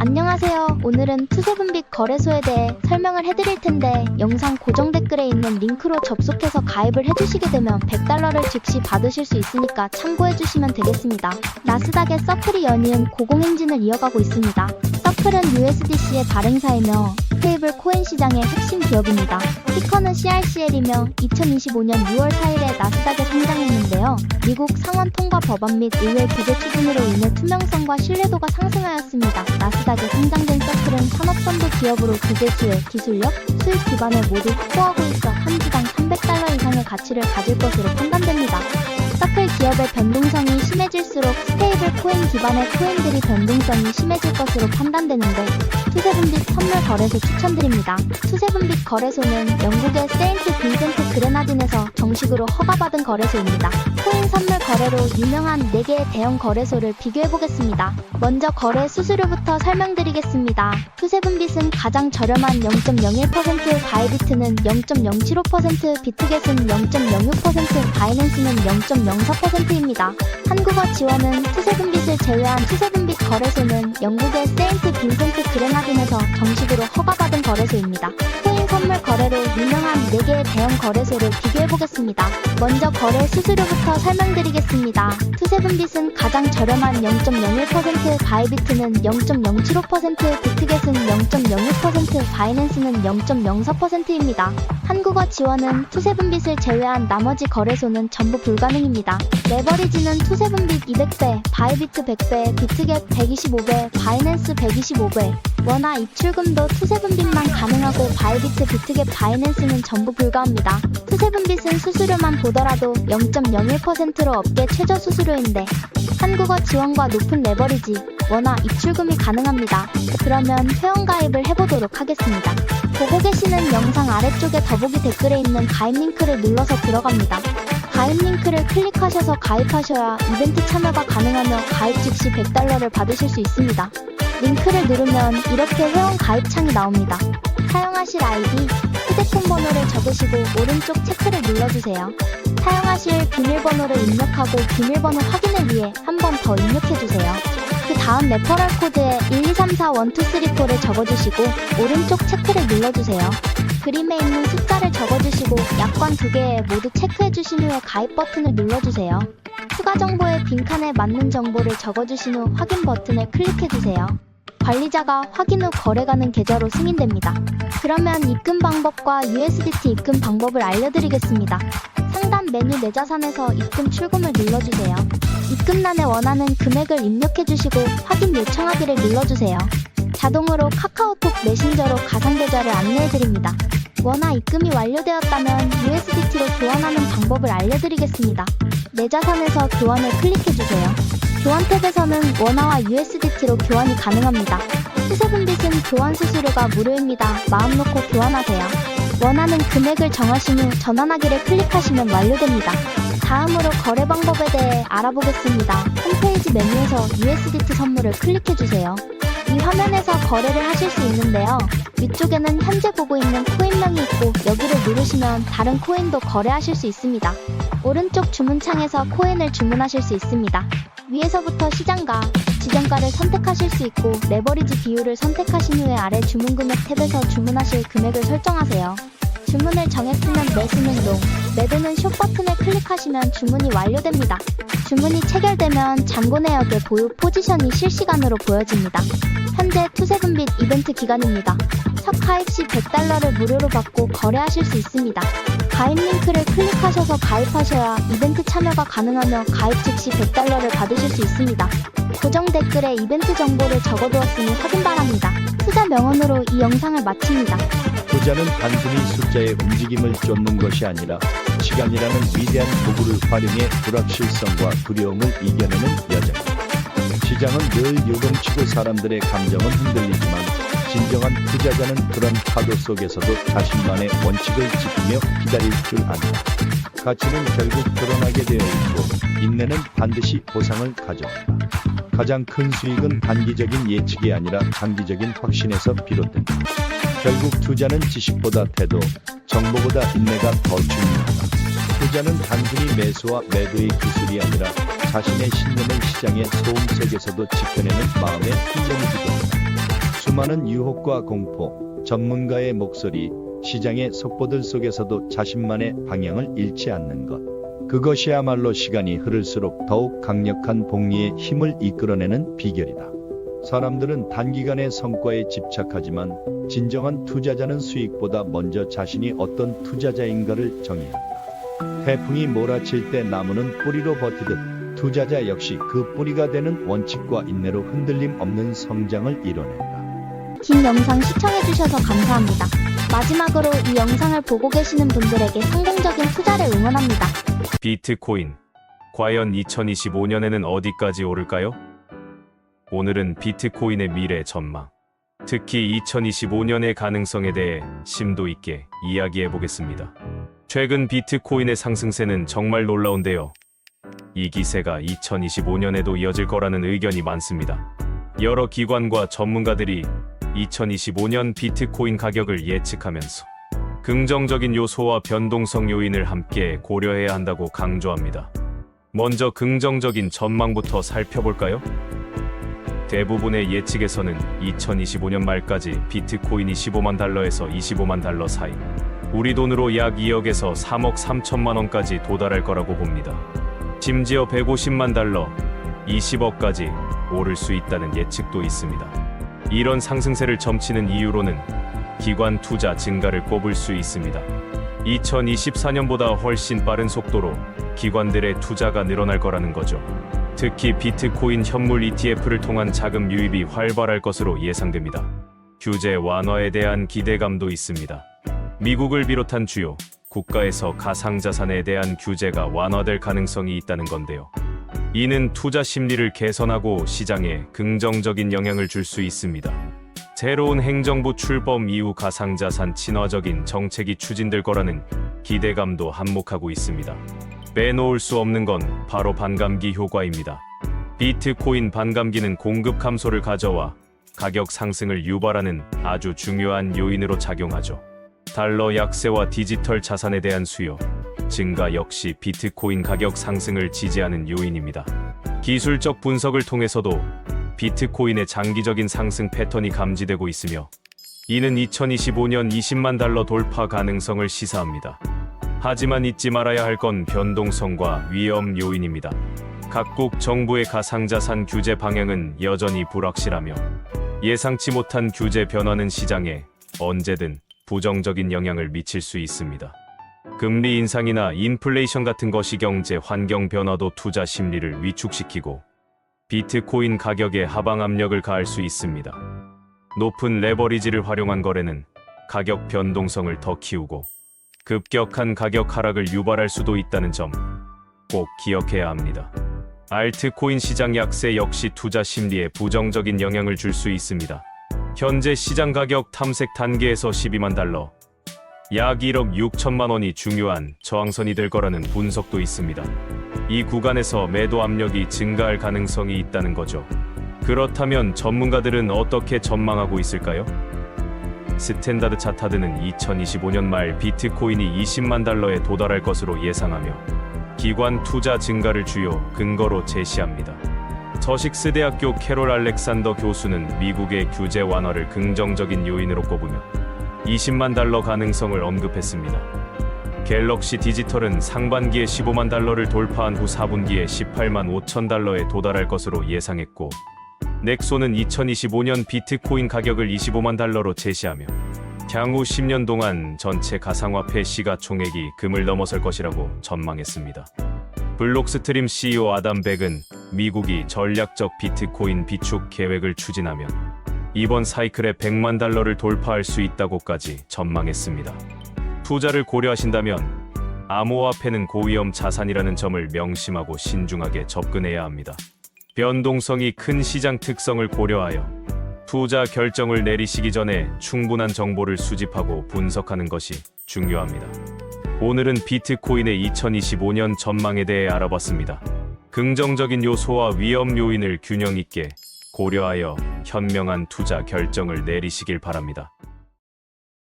안녕하세요. 오늘은 투세분빛 거래소에 대해 설명을 해드릴 텐데 영상 고정 댓글에 있는 링크로 접속해서 가입을 해주시게 되면 $100를 즉시 받으실 수 있으니까 참고해주시면 되겠습니다. 나스닥의 서플이 연이은 고공행진을 이어가고 있습니다. 서플은 USDC의 발행사이며 스테이블 코인 시장의 핵심 기업입니다. 티커는 CRCL이며 2025년 6월 4일에 나스닥에 상장했는데요. 미국 상원 통과 법안 및 의회 규제 추진으로 인해 투명성과 신뢰도가 상승하였습니다. 나스닥에 상장된 서플은 산업선도 기업으로 규제 수혜, 기술력, 수익 기반을 모두 확보하고 있어 한 주당 $300 이상의 가치를 가질 것으로 판단됩니다. 서플 기업의 변동성이 심해질수록 스테이블 코인 기반의 코인들이 변동성이 심해질 것으로 판단되는데 투세분빛 선물 거래소 추천드립니다. 투세분빛 거래소는 영국의 세인트 빈센트 그레나딘에서 정식으로 허가받은 거래소입니다. 코인 선물 거래로 유명한 4개의 대형 거래소를 비교해보겠습니다. 먼저 거래 수수료부터 설명드리겠습니다. 투세분빛은 가장 저렴한 0.01%, 바이비트는 0.075%, 비트겟은 0.06%, 바이낸스는 0.04%입니다. 한국어 지원은 투세분빛을 제외한 투세분빛 거래소는 영국의 세인트 빈센트 그레나딘에서 정식으로 허가받은 거래소입니다. 코인 선물 거래로 유명한 4개의 대형 거래소를 비교해보겠습니다. 먼저 거래 수수료부터 설명드리겠습니다. 투세분빛은 가장 저렴한 0.01%, 바이비트는 0.075%, 비트겟은 0.06%, 바이낸스는 0.04%입니다. 한국어 지원은 투세분빛을 제외한 나머지 거래소는 전부 불가능입니다. 레버리지는 투세분빛 200배, 바이비트 100배, 비트겟 125배, 바이낸스 125배. 원화 입출금도 투세분빛만 가능하고 바이비트, 비트겟, 바이낸스는 전부 불가합니다. 투세분빛은 수수료만 보더라도 0.01%로 업계 최저 수수료인데 한국어 지원과 높은 레버리지, 원화 입출금이 가능합니다. 그러면 회원가입을 해보도록 하겠습니다. 보고 계시는 영상 아래쪽에 더보기 댓글에 있는 가입 링크를 눌러서 들어갑니다. 가입 링크를 클릭하셔서 가입하셔야 이벤트 참여가 가능하며 가입 즉시 $100를 받으실 수 있습니다. 링크를 누르면 이렇게 회원 가입 창이 나옵니다. 사용하실 아이디, 휴대폰 번호를 적으시고 오른쪽 체크를 눌러주세요. 사용하실 비밀번호를 입력하고 비밀번호 확인을 위해 한 번 더 입력해주세요. 그 다음 레퍼럴 코드에 123412334를 적어주시고 오른쪽 체크를 눌러주세요. 그림에 있는 숫자를 적어주시고 약관 2개 모두 체크해주신 후에 가입 버튼을 눌러주세요. 추가 정보의 빈칸에 맞는 정보를 적어주신 후 확인 버튼을 클릭해주세요. 관리자가 확인 후 거래 가능 계좌로 승인됩니다. 그러면 입금 방법과 USDT 입금 방법을 알려드리겠습니다. 상단 메뉴 내 자산에서 입금 출금을 눌러주세요. 입금란에 원하는 금액을 입력해주시고 확인 요청하기를 눌러주세요. 자동으로 카카오톡 메신저로 가상계좌를 안내해드립니다. 원화 입금이 완료되었다면 USDT로 교환하는 방법을 알려드리겠습니다. 내 자산에서 교환을 클릭해주세요. 교환 탭에서는 원화와 USDT로 교환이 가능합니다. 투세분빛은 교환 수수료가 무료입니다. 마음 놓고 교환하세요. 원하는 금액을 정하신 후 전환하기를 클릭하시면 완료됩니다. 다음으로 거래 방법에 대해 알아보겠습니다. 홈페이지 메뉴에서 USDT 선물을 클릭해주세요. 이 화면에서 거래를 하실 수 있는데요. 위쪽에는 현재 보고 있는 코인명이 있고 여기를 누르시면 다른 코인도 거래하실 수 있습니다. 오른쪽 주문창에서 코인을 주문하실 수 있습니다. 위에서부터 시장가, 지정가를 선택하실 수 있고 레버리지 비율을 선택하신 후에 아래 주문금액 탭에서 주문하실 금액을 설정하세요. 주문을 정했으면 매수는 롱, 매도는 숏 버튼을 클릭하시면 주문이 완료됩니다. 주문이 체결되면 잔고 내역의 보유 포지션이 실시간으로 보여집니다. 현재 투세분빛 이벤트 기간입니다. 첫 가입 시 $100를 무료로 받고 거래하실 수 있습니다. 가입 링크를 클릭하셔서 가입하셔야 이벤트 참여가 가능하며 가입 즉시 $100를 받으실 수 있습니다. 고정 댓글에 이벤트 정보를 적어두었으니 확인 바랍니다. 투자 명언으로 이 영상을 마칩니다. 투자는 단순히 숫자의 움직임을 쫓는 것이 아니라 시간이라는 위대한 도구를 활용해 불확실성과 두려움을 이겨내는 여정. 시장은 늘 요동치고 사람들의 감정은 흔들리지만 진정한 투자자는 그런 파도 속에서도 자신만의 원칙을 지키며 기다릴 줄 안다. 가치는 결국 드러나게 되어 있고 인내는 반드시 보상을 가져온다. 가장 큰 수익은 단기적인 예측이 아니라 장기적인 확신에서 비롯된다. 결국 투자는 지식보다 태도, 정보보다 인내가 더 중요하다. 투자는 단순히 매수와 매도의 기술이 아니라 자신의 신념을 시장의 소음 속에서도 지켜내는 마음의 훈련이기도 합니다. 수많은 유혹과 공포, 전문가의 목소리, 시장의 속보들 속에서도 자신만의 방향을 잃지 않는 것. 그것이야말로 시간이 흐를수록 더욱 강력한 복리의 힘을 이끌어내는 비결이다. 사람들은 단기간의 성과에 집착하지만 진정한 투자자는 수익보다 먼저 자신이 어떤 투자자인가를 정의한다. 태풍이 몰아칠 때 나무는 뿌리로 버티듯 투자자 역시 그 뿌리가 되는 원칙과 인내로 흔들림 없는 성장을 이뤄낸다. 긴 영상 시청해주셔서 감사합니다. 마지막으로 이 영상을 보고 계시는 분들에게 성공적인 투자를 응원합니다. 비트코인, 과연 2025년에는 어디까지 오를까요? 오늘은 비트코인의 미래 전망, 특히 2025년의 가능성에 대해 심도 있게 이야기해 보겠습니다. 최근 비트코인의 상승세는 정말 놀라운데요. 이 기세가 2025년에도 이어질 거라는 의견이 많습니다. 여러 기관과 전문가들이 2025년 비트코인 가격을 예측하면서 긍정적인 요소와 변동성 요인을 함께 고려해야 한다고 강조합니다. 먼저 긍정적인 전망부터 살펴볼까요? 대부분의 예측에서는 2025년 말까지 비트코인이 15만 달러에서 25만 달러 사이, 우리 돈으로 약 2억에서 3억 3천만 원까지 도달할 거라고 봅니다. 심지어 150만 달러, 20억까지 오를 수 있다는 예측도 있습니다. 이런 상승세를 점치는 이유로는 기관 투자 증가를 꼽을 수 있습니다. 2024년보다 훨씬 빠른 속도로 기관들의 투자가 늘어날 거라는 거죠. 특히 비트코인 현물 ETF를 통한 자금 유입이 활발할 것으로 예상됩니다. 규제 완화에 대한 기대감도 있습니다. 미국을 비롯한 주요 국가에서 가상자산에 대한 규제가 완화될 가능성이 있다는 건데요. 이는 투자 심리를 개선하고 시장에 긍정적인 영향을 줄 수 있습니다. 새로운 행정부 출범 이후 가상자산 친화적인 정책이 추진될 거라는 기대감도 한몫하고 있습니다. 빼놓을 수 없는 건 바로 반감기 효과입니다. 비트코인 반감기는 공급 감소를 가져와 가격 상승을 유발하는 아주 중요한 요인으로 작용하죠. 달러 약세와 디지털 자산에 대한 수요 증가 역시 비트코인 가격 상승을 지지하는 요인입니다. 기술적 분석을 통해서도 비트코인의 장기적인 상승 패턴이 감지되고 있으며 이는 2025년 20만 달러 돌파 가능성을 시사합니다. 하지만 잊지 말아야 할 건 변동성과 위험 요인입니다. 각국 정부의 가상자산 규제 방향은 여전히 불확실하며 예상치 못한 규제 변화는 시장에 언제든 부정적인 영향을 미칠 수 있습니다. 금리 인상이나 인플레이션 같은 것이 경제 환경 변화도 투자 심리를 위축시키고 비트코인 가격에 하방 압력을 가할 수 있습니다. 높은 레버리지를 활용한 거래는 가격 변동성을 더 키우고 급격한 가격 하락을 유발할 수도 있다는 점 꼭 기억해야 합니다. 알트코인 시장 약세 역시 투자 심리에 부정적인 영향을 줄 수 있습니다. 현재 시장 가격 탐색 단계에서 12만 달러, 약 1억 6천만 원이 중요한 저항선이 될 거라는 분석도 있습니다. 이 구간에서 매도 압력이 증가할 가능성이 있다는 거죠. 그렇다면 전문가들은 어떻게 전망하고 있을까요? 스탠다드 차타드는 2025년 말 비트코인이 20만 달러에 도달할 것으로 예상하며 기관 투자 증가를 주요 근거로 제시합니다. 저식스 대학교 캐롤 알렉산더 교수는 미국의 규제 완화를 긍정적인 요인으로 꼽으며 20만 달러 가능성을 언급했습니다. 갤럭시 디지털은 상반기에 15만 달러를 돌파한 후 4분기에 18만 5천 달러에 도달할 것으로 예상했고, 넥소는 2025년 비트코인 가격을 25만 달러로 제시하며 향후 10년 동안 전체 가상화폐 시가총액이 금을 넘어설 것이라고 전망했습니다. 블록스트림 CEO 아담 백은 미국이 전략적 비트코인 비축 계획을 추진하면 이번 사이클에 100만 달러를 돌파할 수 있다고까지 전망했습니다. 투자를 고려하신다면 암호화폐는 고위험 자산이라는 점을 명심하고 신중하게 접근해야 합니다. 변동성이 큰 시장 특성을 고려하여 투자 결정을 내리시기 전에 충분한 정보를 수집하고 분석하는 것이 중요합니다. 오늘은 비트코인의 2025년 전망에 대해 알아봤습니다. 긍정적인 요소와 위험 요인을 균형 있게 고려하여 현명한 투자 결정을 내리시길 바랍니다.